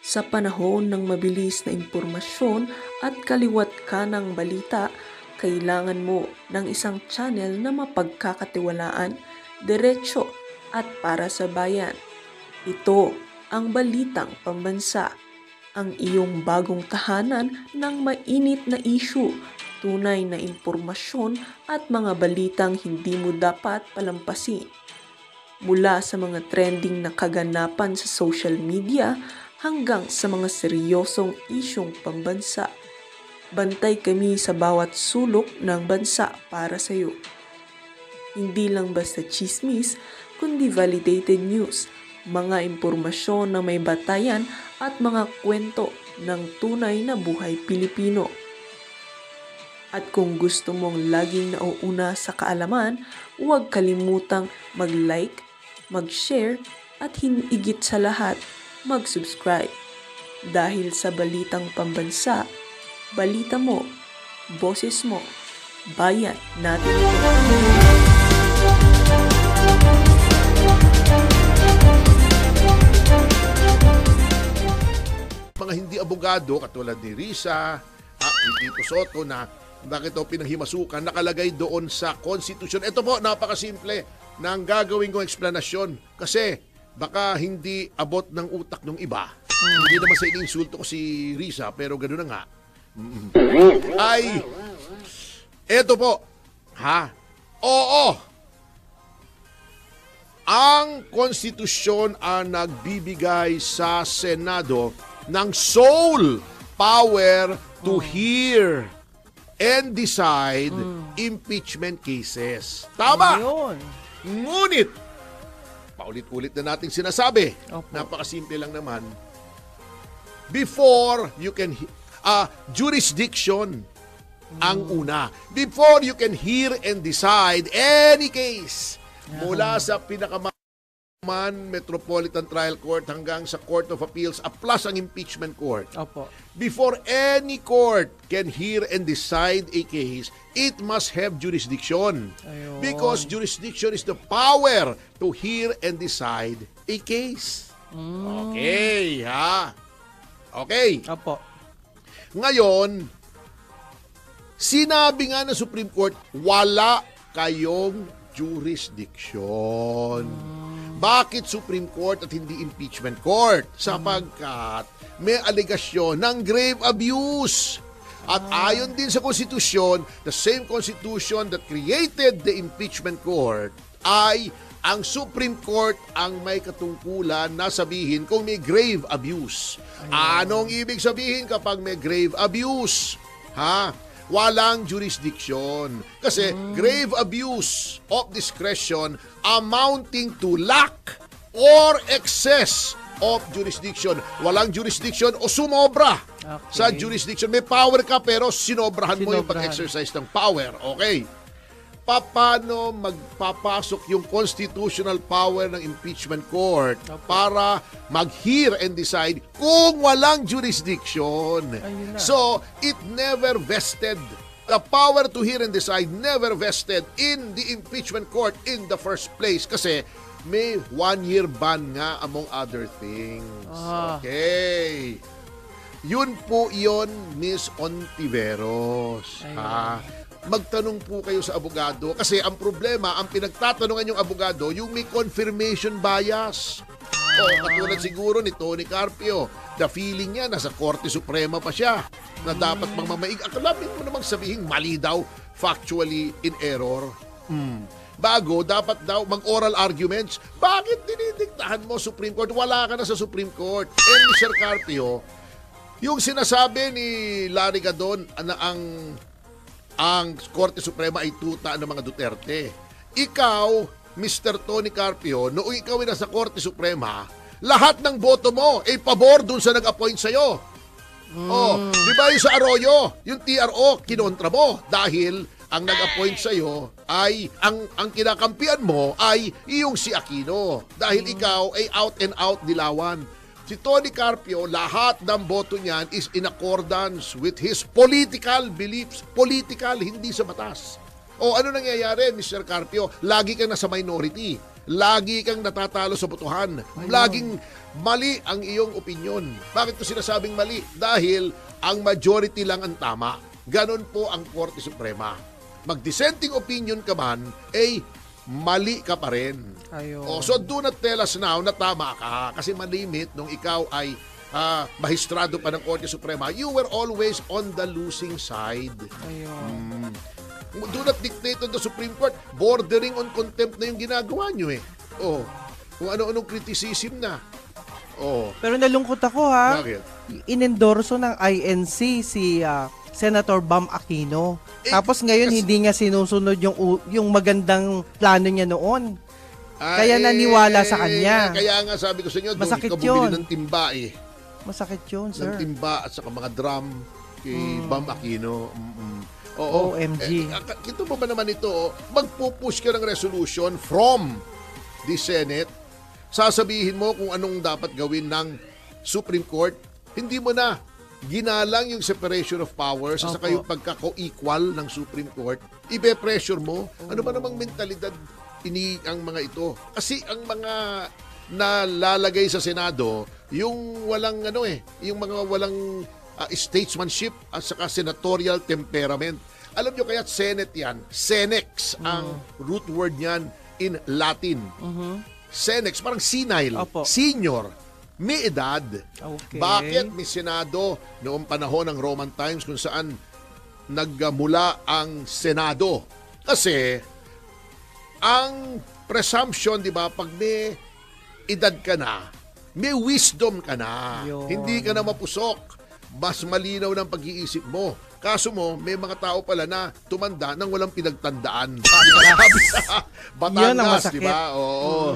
Sa panahon ng mabilis na impormasyon at kaliwat ka ng balita, kailangan mo ng isang channel na mapagkakatiwalaan, diretso at para sa bayan. Ito ang Balitang Pambansa, ang iyong bagong tahanan ng mainit na issue, tunay na impormasyon at mga balitang hindi mo dapat palampasin. Mula sa mga trending na kaganapan sa social media hanggang sa mga seryosong isyong pambansa. Bantay kami sa bawat sulok ng bansa para sa iyo. Hindi lang basta chismis, kundi validated news, mga impormasyon na may batayan at mga kwento ng tunay na buhay Pilipino. At kung gusto mong laging nauuna sa kaalaman, huwag kalimutang mag-like, mag-share at higit sa lahat, mag-subscribe. Dahil sa Balitang Pambansa, balita mo, boses mo, bayan natin ito. Mga hindi abogado katulad ni Risa, ni Tito Soto na bakit ito pinahimasukan, nakalagay doon sa konstitusyon. Ito po, napakasimple na ang gagawin kong eksplanasyon kasi baka hindi abot ng utak ng iba. Hindi naman sa ininsulto ko si Risa, pero gano'n na nga. Ay, eto po, oo, ang konstitusyon ang nagbibigay sa Senado ng sole power to hear and decide impeachment cases. Tama! Ngunit, paulit-ulit na nating sinasabi, napakasimple lang naman, before you can, jurisdiction ang una. Before you can hear and decide any case, mula sa pinakaman Metropolitan Trial Court hanggang sa Court of Appeals, plus ang impeachment court. Before any court can hear and decide a case, it must have jurisdiction. Because jurisdiction is the power to hear and decide a case. Okay, Okay. Ngayon, sinabi nga ng Supreme Court, wala kayong jurisdiction. Bakit Supreme Court at hindi impeachment court? Sapagkat may alegasyon ng grave abuse. At ayon din sa konstitusyon, the same constitution that created the impeachment court, ay ang Supreme Court ang may katungkulan na sabihin kung may grave abuse. Anong ibig sabihin kapag may grave abuse? Walang jurisdiction. Kasi grave abuse of discretion amounting to lack or excess of jurisdiction. Walang jurisdiction o sumobra sa jurisdiction. May power ka pero sinobrahan mo yung pag-exercise ng power. Okay. Paano magpapasok yung constitutional power ng impeachment court para mag-hear and decide kung walang jurisdiction? So, it never vested. The power to hear and decide never vested in the impeachment court in the first place kasi may 1-year ban nga among other things. Okay. Yun po yun, Miss Ontiveros. Magtanong po kayo sa abogado kasi ang problema, ang pinagtatanungan yung abogado, yung may confirmation bias. Katulad siguro ni Tony Carpio, the feeling niya nasa Korte Suprema pa siya na dapat magmamaig. Akalamin mo namang sabihin mali daw, factually in error. Bago, dapat daw mag-oral arguments. Bakit dinidiktahan mo Supreme Court? Wala ka na sa Supreme Court. And Mr. Carpio, yung sinasabi ni Larry Gadon na ang Korte Suprema ay tuta ng mga Duterte. Ikaw, Mr. Tony Carpio, noong ikaw ay nasa Korte Suprema, lahat ng boto mo ay pabor dun sa nag-appoint sa'yo. Di ba yung sa Arroyo, yung TRO, kinontra mo dahil ang nag-appoint sa'yo ay, ang kinakampihan mo ay yung si Aquino. Dahil ikaw ay out and out dilawan. Si Tony Carpio, lahat ng boto niyan is in accordance with his political beliefs. Political, hindi sa batas. Ano nangyayari, Mr. Carpio? Lagi kang nasa minority. lagi kang natatalo sa botohan. Laging mali ang iyong opinyon. Bakit ko sinasabing mali? Dahil ang majority lang ang tama. Ganon po ang Korte Suprema. Mag-dissenting opinion ka man, mali ka pa rin. So do not tell us now na tama ka kasi malimit nung ikaw ay mahistrado pa ng Korte Suprema. You were always on the losing side. Do not dictate on the Supreme Court. Bordering on contempt na yung ginagawa nyo kung ano-anong criticism na. Pero nalungkot ako ha. Bakit? Inendorso ng INC si Senator Bam Aquino. Tapos ngayon hindi nga sinusunod yung magandang plano niya noon. Kaya naniwala sa kanya. Kaya nga sabi ko sa inyo, doon Masakit ka bumili yun. ng timba Masakit yun, sir. ng timba at saka mga drum kay Bam Aquino. OMG. Kito mo ba naman ito? Magpupush ka ng resolution from the Senate. Sasabihin mo kung anong dapat gawin ng Supreme Court. Hindi mo na ginalang yung separation of powers at saka yung pagkako-equal ng Supreme Court. Ibe-pressure mo. Ano ba namang mentalidad ang mga ito? Kasi ang mga nalalagay sa Senado, yung walang yung mga walang statesmanship at saka senatorial temperament. Alam nyo kaya Senate yan. Senex ang root word niyan in Latin. Senex, parang senile, senior, may edad. Bakit may Senado noong panahon ng Roman times kung saan nagmula ang Senado? Kasi ang presumption, di ba, pag may edad ka na, may wisdom ka na. Hindi ka na mapusok. Mas malinaw ng pag-iisip mo. Kaso mo, may mga tao pala na tumanda nang walang pinagtandaan. Sabi sa Batangas, di ba? Oo.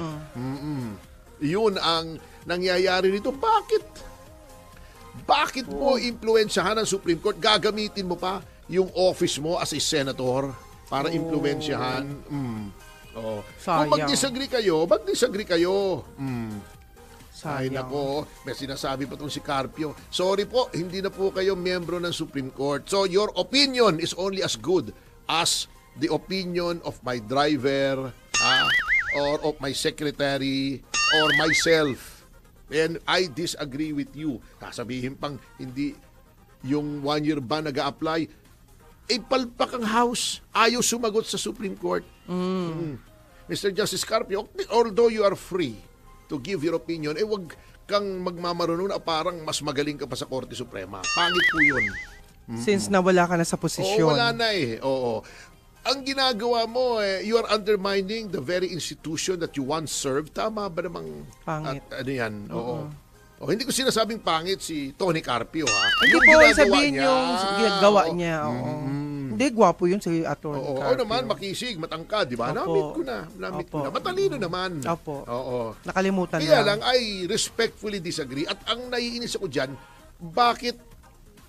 Yun ang nangyayari nito. Bakit mo impluensyahan ng Supreme Court? Gagamitin mo pa yung office mo as a senator para impluensyahan? Kung mag-disagree kayo. Ay nako, may sinasabi pa itong si Carpio. Sorry po, hindi na po kayo miyembro ng Supreme Court. So your opinion is only as good as the opinion of my driver or of my secretary or myself. And I disagree with you. Sasabihin pang hindi yung 1 year ban nag-a-apply. Palpak ang House. Ayaw sumagot sa Supreme Court. Mr. Justice Carpio, although you are free to give your opinion, wag kang magmamarunong na parang mas magaling ka pa sa Korte Suprema. Pangit po yun. Since nawala ka na sa posisyon. Wala na Ang ginagawa mo, you are undermining the very institution that you once served. Tama ba namang pangit? Yan? Hindi ko sinasabing pangit si Tony Carpio, ha? Hindi po sabihin yung ginagawa niya. Hindi, gwapo yun si Atty. Carpio. Naman, makisig, matangkad, di ba? Namit ko na. Matalino naman. Nakalimutan Kaya lang, I respectfully disagree. At ang naiinis ako dyan, bakit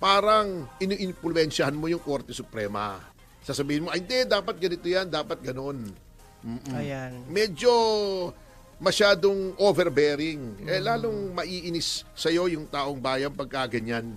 parang inu-influensyahan mo yung Korte Suprema? Sasabihin mo, hindi, dapat ganito yan, dapat ganon. Ayan. Medyo masyadong overbearing. Lalong maiinis sa'yo yung taong bayan pagka ganyan.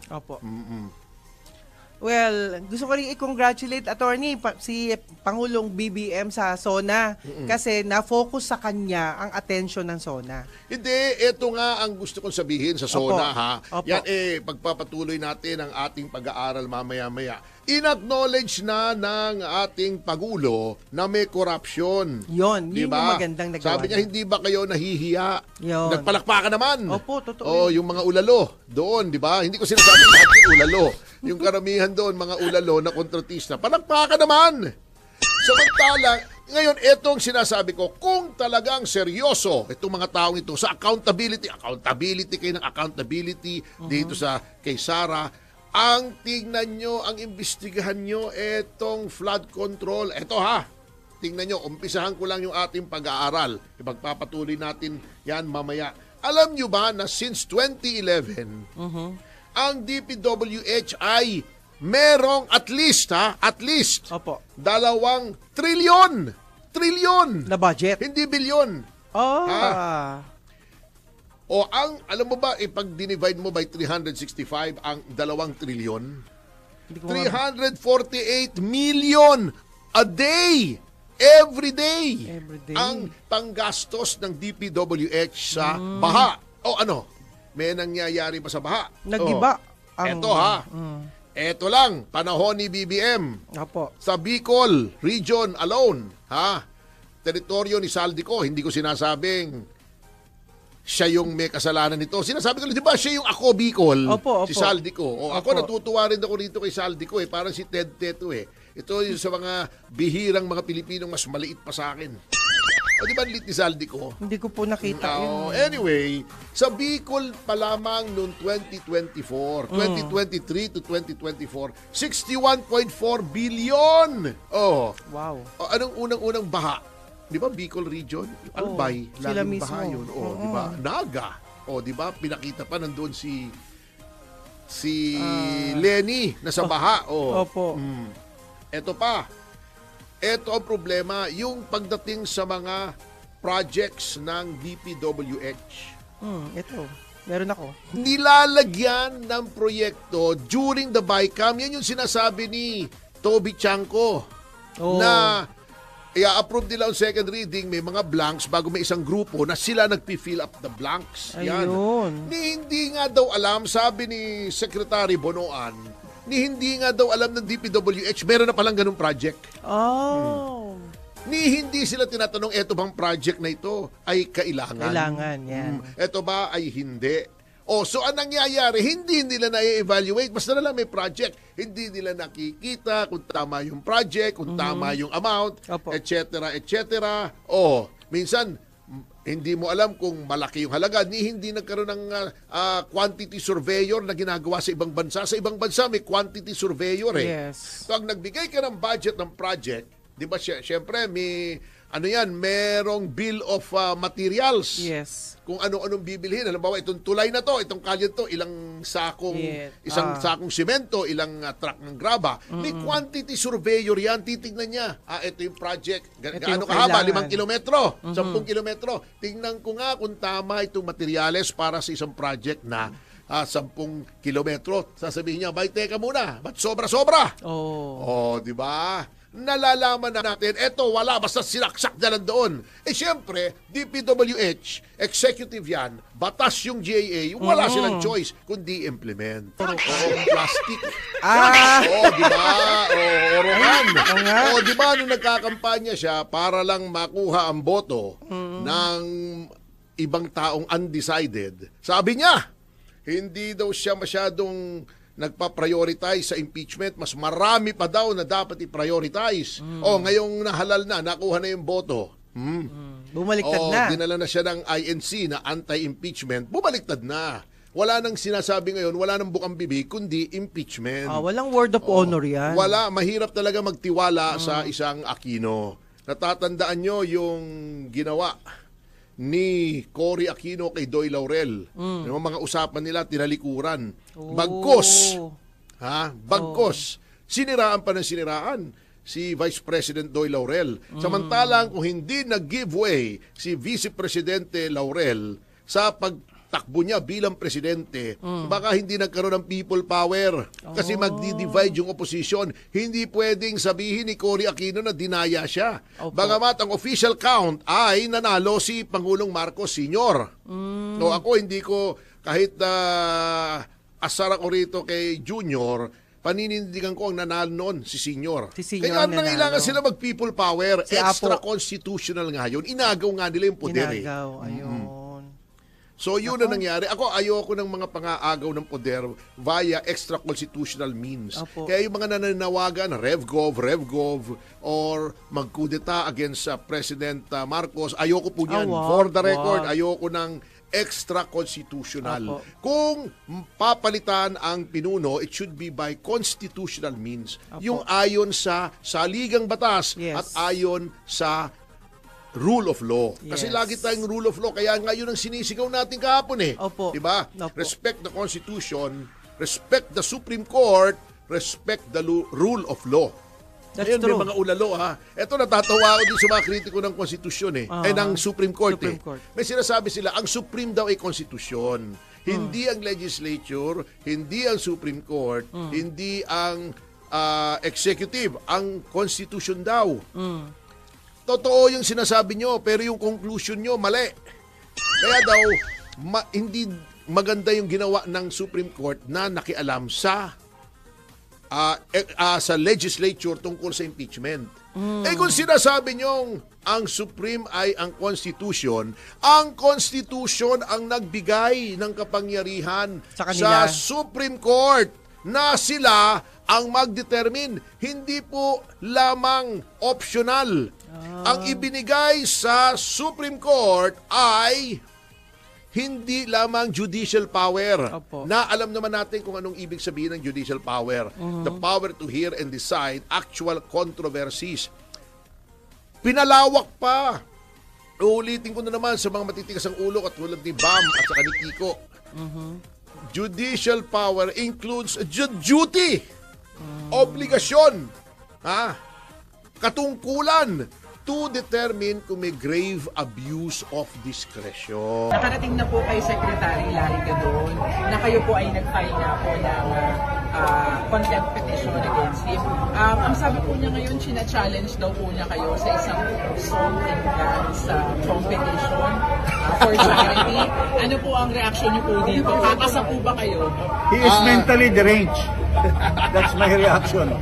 Well, gusto ko rin i-congratulate, Attorney, si Pangulong BBM sa SONA kasi na-focus sa kanya ang attention ng SONA. Hindi, ito nga ang gusto kong sabihin sa SONA, ha? Yan pagpapatuloy natin ang ating pag-aaral mamaya-maya. In-acknowledge na ng ating Pangulo na may corruption. Yun yung magandang nagawa. Sabi niya, hindi ba kayo nahihiya? Yun. Nagpalakpakan naman. Totoo. Yung mga ulalo doon, di ba? Hindi ko sinasabi lahat yung ulalo. Yung karamihan doon, mga ulalo na kontratista. Palakpakan naman! Samantala, ngayon, etong sinasabi ko, kung talagang seryoso itong mga taong ito sa accountability kayo ng accountability dito sa kay Sara, ang tingnan nyo, ang imbestigahan nyo, etong flood control. Eto tingnan nyo, umpisahan ko lang yung ating pag-aaral. Ipagpapatuloy natin yan mamaya. Alam nyo ba na since 2011, ang DPWH ay merong at least 2 trilyon na budget. Hindi bilyon. Alam mo ba, pag-divide mo by 365 ang 2 trilyon, 348 million a day every day Every day. ang panggastos ng DPWH sa baha. O ano, may nangyayari ba sa baha? Nag-iba. Eto ha. Eto lang, panahon ni BBM. Opo. Sa Bicol region alone, ha? Teritoryo ni Saldico, hindi ko sinasabing siya yung may kasalanan nito. Sinasabi ko, di ba siya yung ako Bicol? Opo. Si Saldico. O ako Opo. natutuwa rin ako rito kay Saldico eh. Parang si Ted Teto eh. Ito yung sa mga bihirang mga Pilipinong mas maliit pa sa akin. O di ba liit ni Saldico? Hindi ko po nakita yun. Anyway, sa Bicol pa lamang noong 2024, 2023 to 2024, 61.4 billion. Oh. Wow. O, anong unang-unang baha? Di ba Bicol region? Albay, sila laging mismo. baha yun. O, di ba? Naga. O, di ba? Pinakita pa nandoon si Lenny na sa baha. O. Opo. Eto pa. Eto ang problema, yung pagdating sa mga projects ng DPWH. Ito. Meron ako. Nilalagyan ng proyekto during the BICAM. Yan yung sinasabi ni Toby Chanko na i-approve nila ang second reading, may mga blanks bago may isang grupo na sila nagpi-fill up the blanks. Yan. Ayun. Hindi nga daw alam, sabi ni Secretary Bonoan, hindi nga daw alam ng DPWH, meron na palang ganung project. Oh. Hindi sila tinatanong, eto bang project na ito ay kailangan? Kailangan, yan. Eto ba ay hindi? So anong nangyayari? Hindi nila na-evaluate. Basta na lang may project. Hindi nila nakikita kung tama yung project, kung tama yung amount, Opo. etc., etc. Minsan, hindi mo alam kung malaki yung halaga. Hindi nagkaroon ng quantity surveyor na ginagawa sa ibang bansa. Sa ibang bansa, may quantity surveyor eh. Yes. Pag nagbigay ka ng budget ng project, di ba, syempre, may, merong bill of materials. Yes. Kung ano-anong bibilhin. Halimbawa, itong tulay na to, itong kalye to, ilang sakong, isang sakong simento, ilang truck ng graba. May quantity surveyor yan, titignan niya. Ito yung project. Gaano kahaba? 5 kilometro, 10 kilometro. Tingnan ko nga kung tama itong materyales para sa isang project na 10 kilometro. Sasabihin niya, bay, teka muna, ba't sobra-sobra? Di ba? Nalalaman na natin, eto wala, basta sinaksak na lang doon. Siyempre, DPWH, executive yan, batas yung GAA, wala silang choice, kundi implement. Plastic. Di ba? Orohan. Di ba, nung nagkakampanya siya, para lang makuha ang boto ng ibang taong undecided, sabi niya, hindi daw siya masyadong nagpa-prioritize sa impeachment, mas marami pa daw na dapat i-prioritize. Ngayong nahalal na, nakuha na yung boto. Bumaliktad na. Dinala na siya ng INC na anti-impeachment. Bumaliktad na. Wala nang sinasabi ngayon, wala nang bukang bibig, kundi impeachment. Walang word of honor yan. Wala, mahirap talaga magtiwala sa isang Aquino. Natatandaan nyo yung ginawa ni Cory Aquino kay Doy Laurel. Yung mga usapan nila, tinalikuran. Bagkos. Bagkos. Siniraan pa ng siniraan si Vice President Doy Laurel. Samantalang kung hindi nag-give way si Vice Presidente Laurel sa pagtakbo niya bilang presidente, baka hindi nagkaroon ng people power. Kasi magdi-divide yung opposition. Hindi pwedeng sabihin ni Cory Aquino na dinaya siya. Bagamat ang official count ay nanalo si Pangulong Marcos Sr. No, ako hindi ko, kahit asar ako rito kay Junior, paninindigan ko ang nanalo noon si Senior. Kaya nangailangan sila mag-people power. Extra-constitutional nga yun. Inagaw nga nila yung poder. Inagaw, ayun. So yun na nangyari. Ako ayoko ng mga pangaagaw ng poder via extra-constitutional means. Kaya yung mga nananawagan, Revgov, or magkudeta against President Marcos, ayoko po yan. For the record, ayoko ng extra-constitutional. Kung papalitan ang pinuno, it should be by constitutional means. Yung ayon sa saligang batas at ayon sa rule of law. Kasi lagi tayong rule of law. Kaya ngayon ang sinisigaw natin kahapon eh. Diba? Respect the Constitution, respect the Supreme Court, respect the rule of law. Ngayon, may mga ulalo ha. Ito, natatawa ako din sa mga kritiko ng konstitusyon ng Supreme Court. May sinasabi sila, ang Supreme daw ay konstitusyon. Hindi ang legislature, hindi ang Supreme Court, hindi ang executive, ang constitution daw. totoo yung sinasabi nyo, pero yung conclusion nyo, mali. Kaya daw, hindi maganda yung ginawa ng Supreme Court na nakialam sa legislature tungkol sa impeachment. Kung sinasabi nyo ang Supreme ay ang Constitution ang nagbigay ng kapangyarihan sa Supreme Court na sila ang mag-determine. Hindi po lamang optional. Ang ibinigay sa Supreme Court ay hindi lamang judicial power. Opo. Na alam naman natin kung anong ibig sabihin ng judicial power. The power to hear and decide actual controversies. Pinalawak pa. Uulitin ko na naman sa mga matitigas ang ulo katulad ni Bam at saka ni Kiko. Judicial power includes duty, obligasyon, katungkulan to determine kung may grave abuse of discretion. Nakarating na po kay Secretary Larry Gadon na kayo po ay nag-file na po ng contempt petition against him. Ang sabi po niya ngayon, china-challenge daw po niya kayo sa isang song and dance competition for charity. Ano po ang reaction niyo po dito? Kakasa po ba kayo? He is mentally deranged. That's my reaction.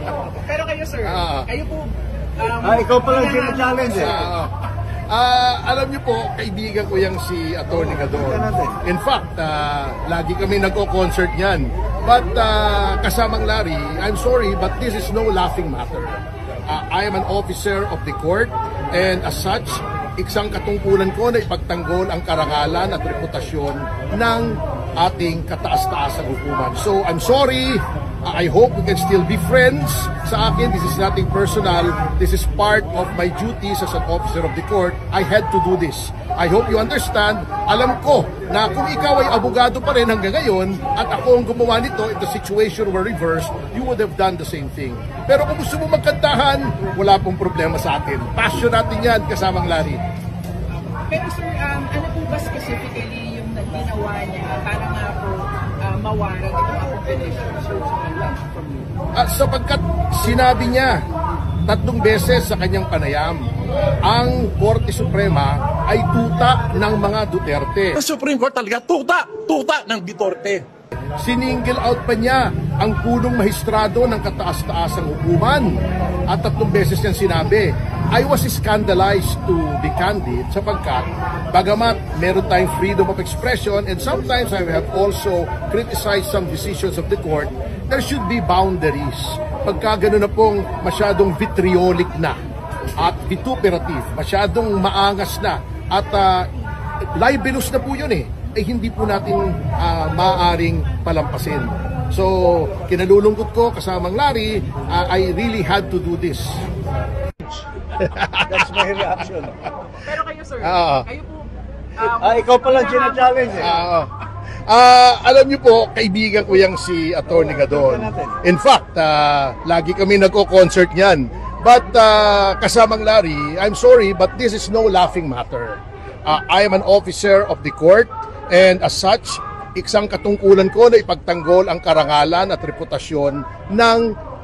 Pero kayo, sir, kayo po ikaw pala challenge eh. Alam niyo po, kaibigan ko yung si Atty. Gadon. In fact, lagi kami nagko-concert niyan. But kasamang Larry, I'm sorry, but this is no laughing matter. I am an officer of the court and as such, isang katungkulan ko na ipagtanggol ang karangalan at reputasyon ng ating kataas-taasang hukuman. So, I'm sorry. I hope we can still be friends. Sa akin, this is nothing personal. This is part of my duties as an officer of the court. I had to do this. I hope you understand. Alam ko na kung ikaw ay abogado pa rin hanggang ngayon at ako ang gumawa nito, if the situation were reversed, you would have done the same thing. Pero kung gusto mo magkantahan, wala pong problema sa atin. Passion natin yan, kasamang Larry. Pero sir, ano po ba specifically yung ginawa niya para nga po mawaran itong competition from you? Sapagkat sinabi niya 3 beses sa kanyang panayam, ang Korte Suprema ay tuta ng mga Duterte. Ang Supreme Court talaga tuta ng Duterte. Siningle out pa niya ang punong mahistrado ng kataas-taasang hukuman. At 3 beses niyang sinabi, I was scandalized to be candid sapagkat bagamat meron tayong freedom of expression and sometimes I have also criticized some decisions of the court, there should be boundaries. Pagka gano'n na pong masyadong vitriolic na at vituperative, masyadong maangas na at libelous na po yun hindi po natin maaaring palampasin. So, kinalulungkot ko kasamang Larry, I really had to do this. That's my reaction. Pero kayo, sir, kayo po... ikaw pala challenge eh. Alam niyo po, kaibigan ko yung si Atty. Gadon. In fact, lagi kami nagko-concert niyan. But kasamang Larry, I'm sorry, but this is no laughing matter. I am an officer of the court and as such, isang katungkulan ko na ipagtanggol ang karangalan at reputasyon ng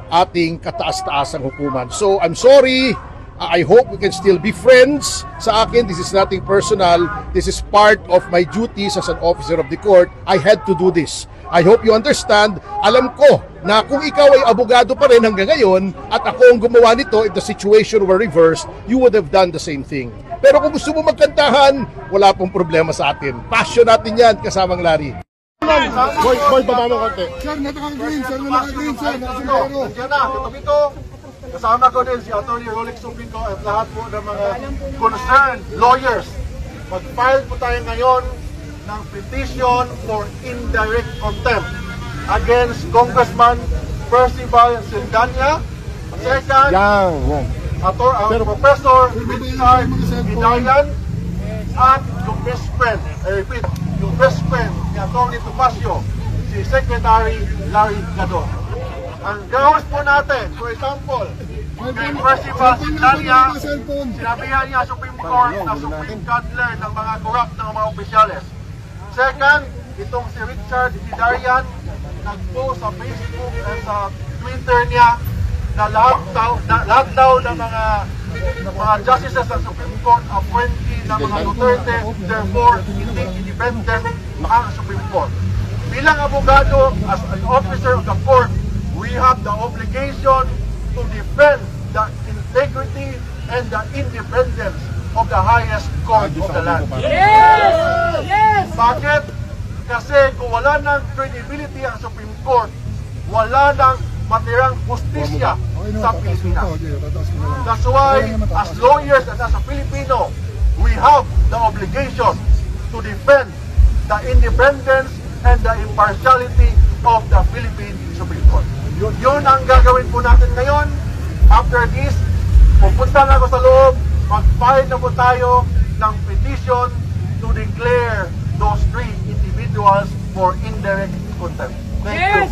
ating kataas-taasang hukuman. So, I'm sorry. I hope we can still be friends. Sa akin, this is nothing personal. This is part of my duties as an officer of the court. I had to do this. I hope you understand. Alam ko na kung ikaw ay abogado pa rin hanggang ngayon at ako ang gumawa nito, if the situation were reversed, you would have done the same thing. Pero kung gusto mo magkantahan, wala pong problema sa atin. Passion natin yan, kasamang Larry. Boy, baba mo konti. Sir, nataka-green, sir, nataka-green, sir, nakasumero. Nandiyan na, katabi ko. Kasama ko din si Atty. Rolex Subico at lahat po ng mga concerned lawyers. Mag-file po tayo ngayon ng petition for indirect contempt against Congressman Percival Sildanya. Second, Professor Richard Hidayat at yung best friend, I repeat, yung best friend ni Atty. Topacio, si Secretary Larry Gadon. Ang grounds po natin, for example, kay Percival Sildanya, sinabihan niya Supreme Court na Supreme Cuddler ng mga corrupt ng mga opisyales. Second, itong si Richard Hidayat, nag-post sa Facebook at sa Twitter niya na lahat daw ng mga mga justices ng Supreme Court, appointee ng mga Duterte, therefore, hindi independent ang Supreme Court. Bilang abogado, as an officer of the court, we have the obligation to defend the integrity and the independence of the highest court of the land. Yes! Yes! Bakit? Kasi kung wala ng credibility ang Supreme Court, wala ng matirang justisya sa Pilipinas. That's why, as lawyers and as a Filipino, we have the obligation to defend the independence and the impartiality of the Philippine Supreme Court. Yun ang gagawin po natin ngayon. After this, pupunta na ako sa loob, mag-file na po tayo ng petition to declare those 3 individuals for indirect contempt. Thank you.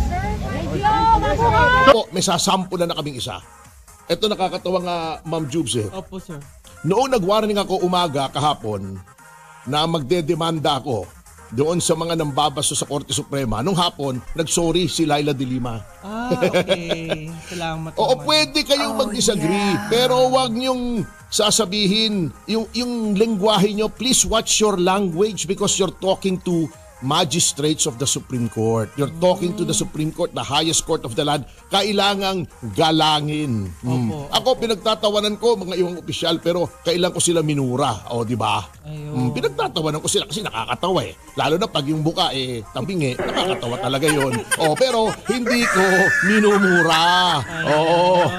Po, may sasampulan na kaming isa. Ito nakakatawa nga, Ma'am Jubes eh. Opo, sir. Noong nag-warning ako umaga kahapon na magdedemanda ako doon sa mga nambabaso sa Korte Suprema, nung hapon, nag-sorry si Laila de Lima. Okay. Salamat. Oo, naman. pwede kayong mag-disagree, pero wag niyong sasabihin, yung lengguwahe niyo, please watch your language because you're talking to magistrates of the Supreme Court. You're talking to the Supreme Court, the highest court of the land. Kailangang galangin. Ako, pinagtatawanan ko mga ibang opisyal, pero kailan ko sila minura. O, di ba? Pinagtatawanan ko sila kasi nakakatawa eh. Lalo na pag yung buka eh, tabingi, nakakatawa talaga yon. O, pero hindi ko minumura. Oo.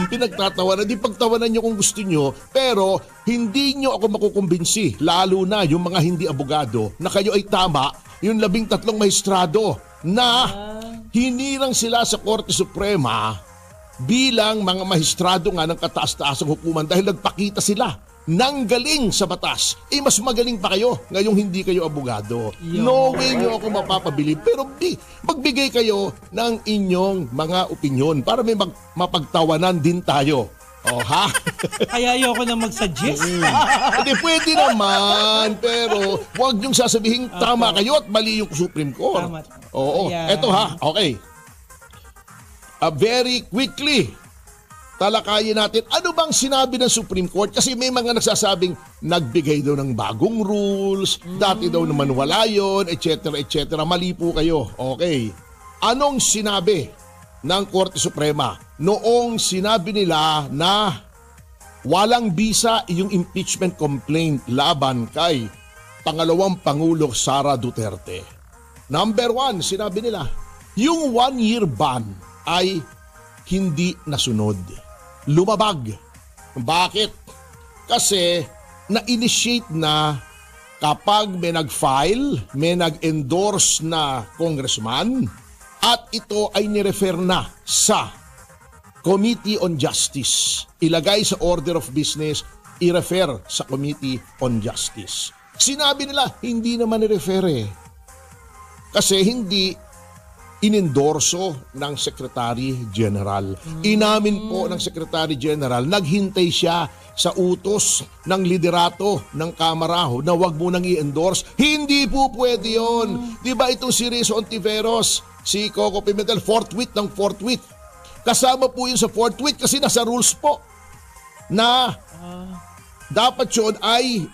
Pinagtatawanan. Di pagtawanan nyo kung gusto nyo, pero hindi nyo ako makukumbinsi, lalo na yung mga hindi abogado, na kayo ay tama, yung 13 maestrado na hinirang sila sa Korte Suprema bilang mga maestrado nga ng kataas-taasang hukuman dahil nagpakita sila ng galing sa batas. Eh, mas magaling pa kayo ngayong hindi kayo abogado. No way nyo ako mapapabilib, pero magbigay kayo ng inyong mga opinyon para may mapagtawanan din tayo. Oh, ha? Kaya ayoko na mag-suggest. Hindi, pwede naman, pero huwag niyong sasabihin tama kayo at mali yung Supreme Court. Tama. Oo, eto ha, okay. Very quickly, talakayin natin, ano bang sinabi ng Supreme Court? Kasi may mga nagsasabing nagbigay daw ng bagong rules, dati daw naman wala yun, etc. etc. Mali po kayo. Okay. Anong sinabi ng Korte Suprema noong sinabi nila na walang bisa yung impeachment complaint laban kay pangalawang Pangulo Sara Duterte? Number 1, sinabi nila, yung 1-year ban ay hindi nasunod. Lumabag. Bakit? Kasi na-initiate na kapag may nag-file, may nag-endorse na congressman, at ito ay nirefer na sa Committee on Justice. Ilagay sa order of business, i-refer sa Committee on Justice. Sinabi nila, hindi naman i-refer eh. Kasi hindi inendorso ng Secretary General. Inamin po ng Secretary General, naghintay siya sa utos ng liderato ng Kamara na wag mo nang i-endorse. Hindi po pwede yun. Di ba itong si Rizzo Ontiveros, si Coco Pimentel, forthwith. Kasama po yun sa forthwith kasi nasa rules po na dapat yun ay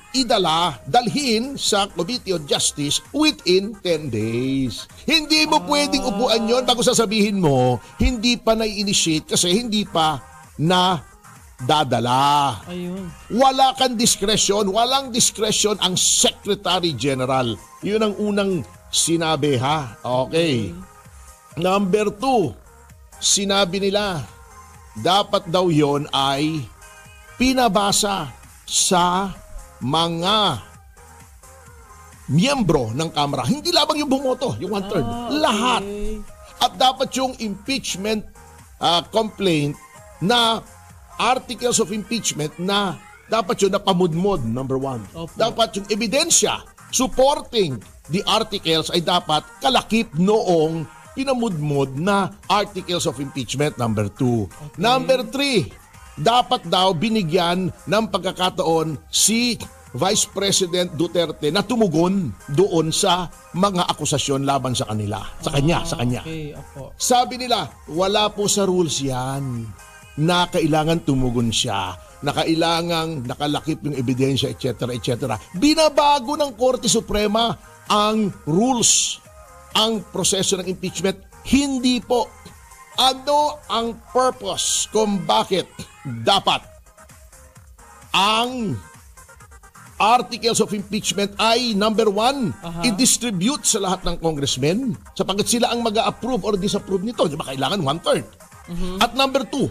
dalhin sa Committee on Justice within 10 days. Hindi mo pwedeng upuan yun bago sasabihin mo, hindi pa na-initiate kasi hindi pa na dadala. Ayun. Wala kang discretion, walang discretion ang Secretary General. Yun ang unang sinabi ha. Okay. Number 2, sinabi nila, dapat daw yon ay pinabasa sa mga miyembro ng Kamara. Hindi lamang yung bumoto, yung 1/3. Lahat. At dapat yung impeachment complaint na articles of impeachment na dapat yun napamudmod, number 1. Opo. Dapat yung ebidensya supporting the articles ay dapat kalakip noong pinamudmod na articles of impeachment, number 2. Okay. Number 3, dapat daw binigyan ng pagkakataon si Vice President Duterte na tumugon doon sa mga akusasyon laban sa kanila. Sa kanya. Okay, opo. Sabi nila, wala po sa rules yan. na kailangan tumugon siya, na kailangang nakalakip yung ebidensya, etc. etc. Binabago ng Korte Suprema ang rules, ang proseso ng impeachment. Hindi po. Ano ang purpose kung bakit dapat ang articles of impeachment ay number 1, i-distribute sa lahat ng congressmen sapagkat sila ang mag-a-approve or disapprove nito. Di ba kailangan 1/3? At number 2,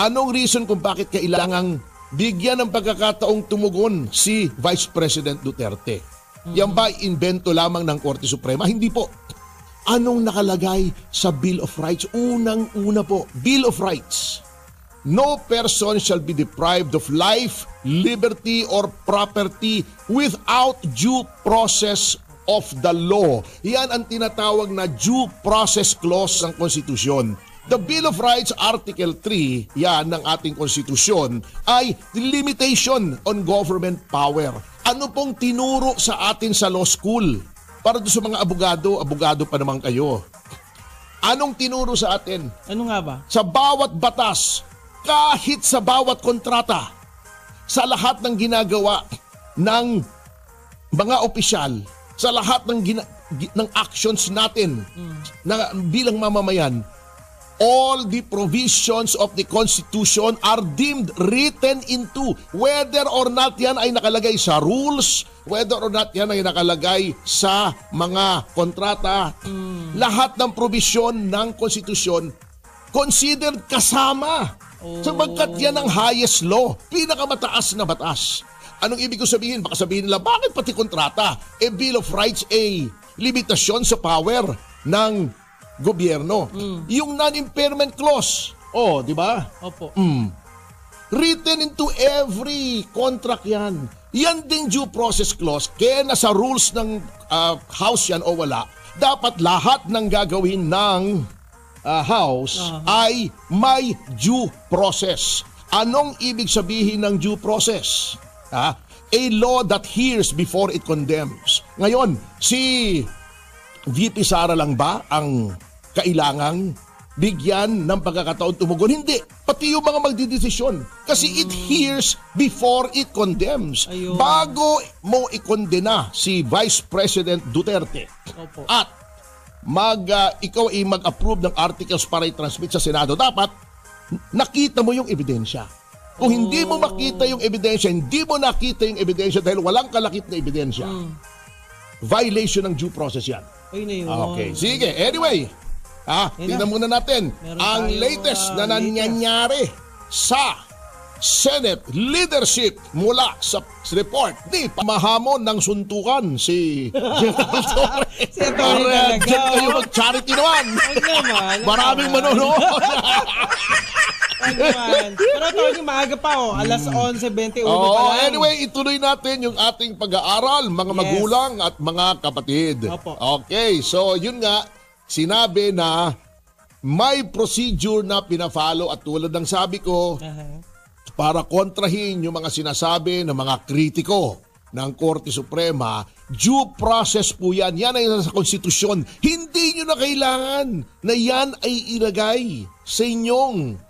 anong reason kung bakit kailangang bigyan ng pagkakataong tumugon si Vice President Duterte? Yan ba invento lamang ng Korte Suprema? Hindi po. Anong nakalagay sa Bill of Rights? Unang-una po, Bill of Rights. No person shall be deprived of life, liberty, or property without due process of the law. Yan ang tinatawag na due process clause ng konstitusyon. The Bill of Rights, Article 3, yan ng ating konstitusyon, ay limitation on government power. Ano pong tinuro sa atin sa law school? Para doon sa mga abogado pa naman kayo. Anong tinuro sa atin? Ano nga ba? Sa bawat batas, kahit sa bawat kontrata, sa lahat ng ginagawa ng mga opisyal, sa lahat ng actions natin na bilang mamamayan, all the provisions of the Constitution are deemed written into, whether or not yan ay nakalagay sa rules, whether or not yan ay nakalagay sa mga kontrata, lahat ng provision ng Constitution considered kasama. Sapagkat yan ang highest law, pinakamataas na batas. Anong ibig ko sabihin? Baka sabihin nila, bakit pati kontrata? Bill of Rights limitasyon sa power ng gobyerno. Yung non-impairment clause, di ba? Opo. Written into every contract yan. Yan ding due process clause, kaya nasa rules ng House yan o wala, dapat lahat ng gagawin ng House ay may due process. Anong ibig sabihin ng due process? A law that hears before it condemns. Ngayon, si VP Sara lang ba ang kailangang bigyan ng pagkakataon tumugon? Hindi. Pati yung mga magdidesisyon. Kasi it hears before it condemns. Ayun. Bago mo ikondena si Vice President Duterte at ikaw ay mag-approve ng articles para i-transmit sa Senado, dapat nakita mo yung ebidensya. Kung hindi mo makita yung ebidensya, hindi mo nakita yung ebidensya dahil walang kalakip na ebidensya, violation ng due process yan. Ayun na yun. Okay, sige. Anyway, tingnan muna natin ang latest na nangyayari sa Senate leadership mula sa report ni pamahamon ng suntukan si General Torres. Para dyan kayo mag-charity naman. Maraming manonood. Pero Tony, maaga pa alas 11:21 pa lang. Anyway, ituloy natin yung ating pag-aaral, mga magulang at mga kapatid. Okay, so yun nga, sinabi na may procedure na pina-follow at tulad ng sabi ko, para kontrahin yung mga sinasabi ng mga kritiko ng Korte Suprema, due process po yan. Yan ay nasa konstitusyon. Hindi nyo na kailangan na yan ay ilagay sa inyong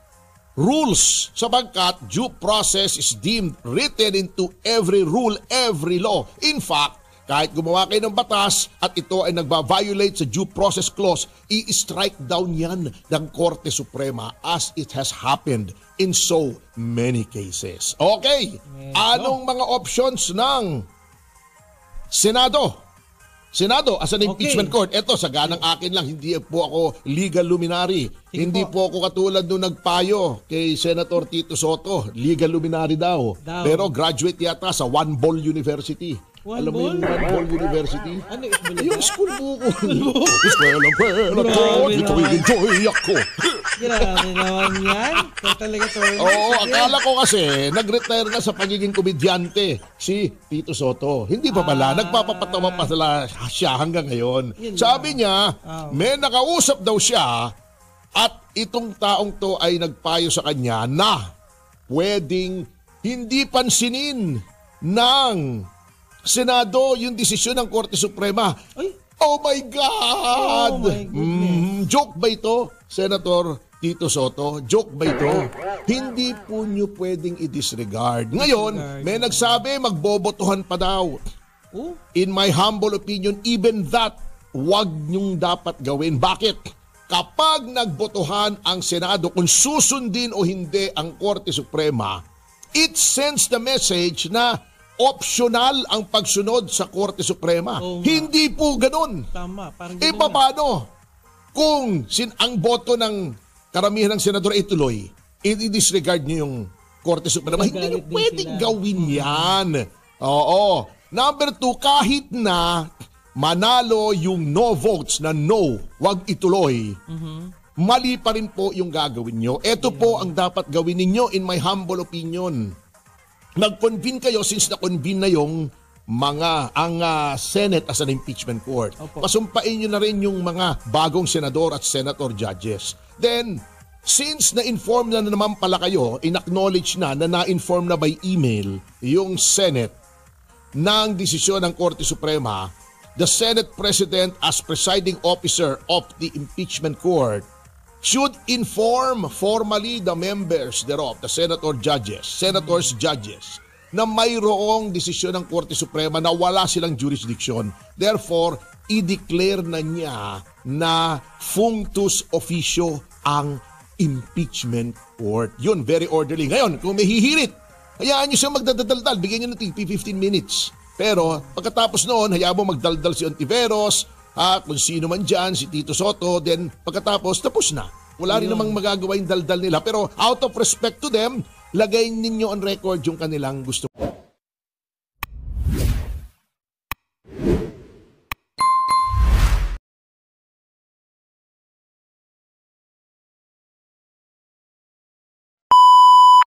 rules sapagkat due process is deemed written into every rule, every law. In fact, kahit gumawa kayo ng batas at ito ay nagba-violate sa due process clause, i-strike down yan ng Korte Suprema as it has happened in so many cases. Okay, anong mga options ng Senado? Senado as an impeachment court. Ito, sa ganang akin lang, hindi po ako legal luminary. Hindi po ako katulad nung nagpayo kay Senator Tito Soto. Legal luminary daw. Pero graduate yata sa One Ball University. Alam mo yung One Ball University? Ano yung school buko. Eskwela ko, dito enjoy ako. Grabe naman yan. Talaga Tony. Oo, akala ko kasi nag-retire na sa pagiging komedyante si Tito Soto. Hindi pa pala, nagpapapatawa pa siya hanggang ngayon. Sabi niya, may nakausap daw siya at itong taong to ay nagpayo sa kanya na pwedeng hindi pansinin ng Senado yung desisyon ng Korte Suprema. Oh my God! Oh my goodness. Joke ba ito, Senator Tito Soto, joke ba ito? Hindi po nyo pwedeng i-disregard. Ngayon, may nagsabi magbobotohan pa daw. In my humble opinion, even that, wag nyong dapat gawin. Bakit? Kapag nagbotohan ang Senado kung susundin o hindi ang Korte Suprema, it sends the message na optional ang pagsunod sa Korte Suprema. Hindi po ganun. Tama, parang E paano? Kung ang boto ng karamihan ng senador ay tuloy, i-disregard nyo yung Korte Suprema. Hindi nyo pwedeng gawin yan. Oo. Number 2, kahit na manalo yung no votes na no, wag ituloy, mali pa rin po yung gagawin nyo. Ito po ang dapat gawin ninyo in my humble opinion. Nag-convene kayo since na-convene na yung ang Senate as an impeachment court. Pasumpain nyo na rin yung mga bagong senador at senator judges. Then, since na-inform na naman pala kayo, in-acknowledge na-inform na by email yung Senate ng desisyon ng Korte Suprema, the Senate President as presiding officer of the impeachment court should inform formally the members thereof, the senators judges, na mayroong desisyon ng Korte Suprema na wala silang jurisdiction. Therefore, i-declare na niya na functus officio ang impeachment court. Yun, very orderly. Ngayon, kung may hihirit, hayaan nyo siya magdadaldal, bigyan nyo ng 15 minutes. Pero pagkatapos noon, hayaan mo magdaldal si Ontiveros, kung sino man dyan, si Tito Soto, then pagkatapos, tapos na. Wala rin namang magagawa yung daldal nila. Pero out of respect to them, lagay ninyo on record yung kanilang gusto.